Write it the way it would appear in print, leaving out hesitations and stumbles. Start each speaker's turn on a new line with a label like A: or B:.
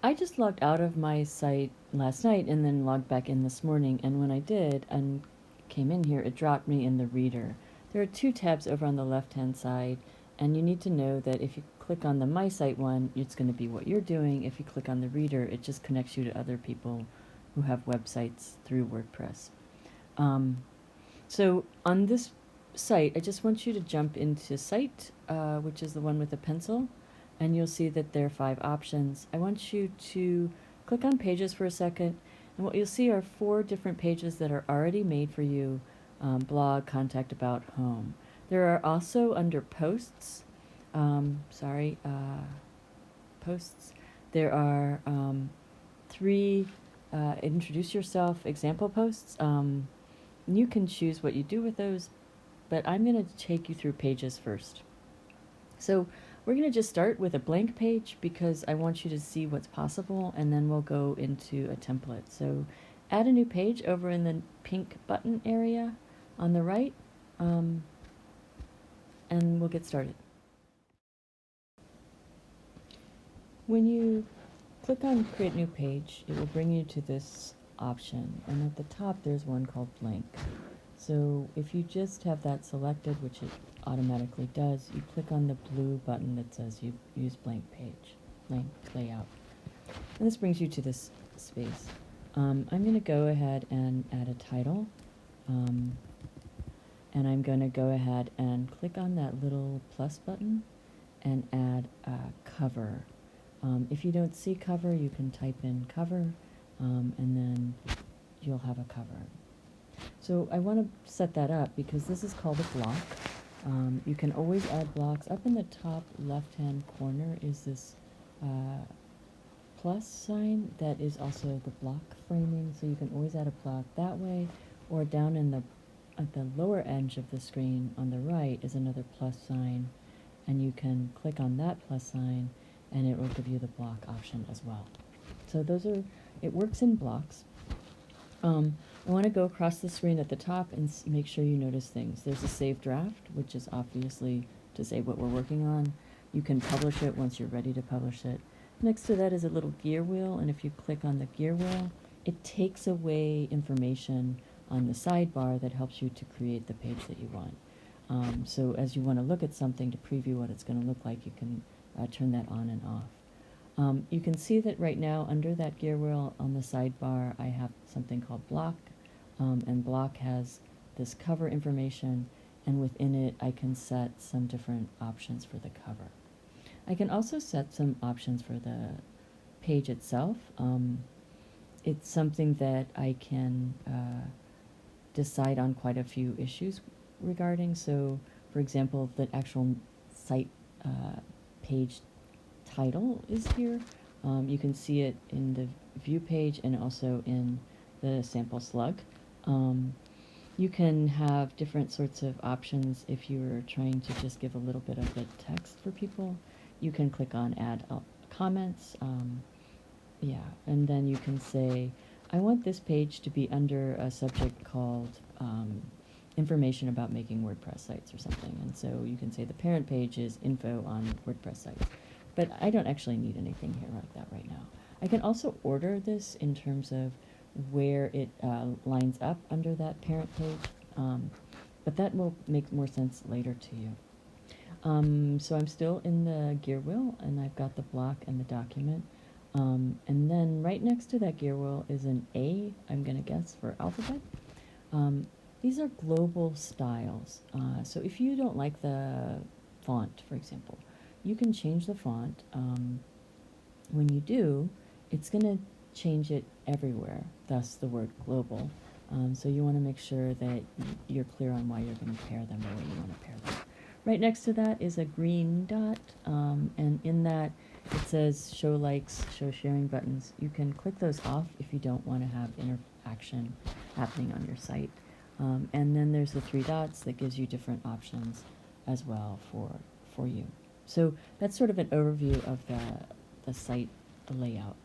A: I just logged out of my site last night and then logged back in this morning, and when I did and came in here, it dropped me in the reader. There are two tabs over on the left-hand side, and you need to know that if you click on the My Site one, it's going to be what you're doing. If you click on the reader, it just connects you to other people who have websites through WordPress. So on this site, I just want you to jump into Site, which is the one with the pencil, and you'll see that there are 5 options. I want you to click on Pages for a second, and what you'll see are 4 different pages that are already made for you: blog, contact, about, home. There are also under Posts, Posts, there are 3 introduce yourself example posts. You can choose what you do with those, but I'm going to take you through Pages first. So we're going to just start with a blank page because I want you to see what's possible, and then we'll go into a template. So add a new page over in the pink button area on the right, and we'll get started. When you click on Create New Page, it will bring you to this option, and at the top there's one called Blank. So if you just have that selected, which it automatically does, you click on the blue button that says you use blank page, blank layout. And this brings you to this space. I'm going to go ahead and add a title. And I'm going to go ahead and click on that little plus button and add a cover. If you don't see cover, you can type in cover, and then you'll have a cover. So I want to set that up because this is called a block. You can always add blocks. Up in the top left-hand corner is this plus sign that is also the block framing, so you can always add a block that way, or down in at the lower edge of the screen on the right is another plus sign, and you can click on that plus sign and it will give you the block option as well. So it works in blocks. I want to go across the screen at the top and make sure you notice things. There's a save draft, which is obviously to save what we're working on. You can publish it once you're ready to publish it. Next to that is a little gear wheel, and if you click on the gear wheel, it takes away information on the sidebar that helps you to create the page that you want. So as you want to look at something to preview what it's going to look like, you can turn that on and off. You can see that right now under that gear wheel on the sidebar I have something called block, and block has this cover information, and within it I can set some different options for the cover. I can also set some options for the page itself. It's something that I can decide on quite a few issues regarding. So for example, the actual site page title is here. You can see it in the view page and also in the sample slug. You can have different sorts of options if you were trying to just give a little bit of the text for people. You can click on add comments, and then you can say, I want this page to be under a subject called information about making WordPress sites or something, and so you can say the parent page is info on WordPress sites. But I don't actually need anything here like that right now. I can also order this in terms of where it lines up under that parent page, but that will make more sense later to you. So I'm still in the gear wheel, and I've got the block and the document. And then right next to that gear wheel is an A, I'm going to guess, for alphabet. These are global styles. So if you don't like the font, for example, you can change the font. When you do, it's going to change it everywhere, thus the word global. So you want to make sure that you're clear on why you're going to pair them the way you want to pair them. Right next to that is a green dot, and in that it says show likes, show sharing buttons. You can click those off if you don't want to have interaction happening on your site. And then there's the 3 dots that gives you different options as well for you. So that's sort of an overview of the site, the layout.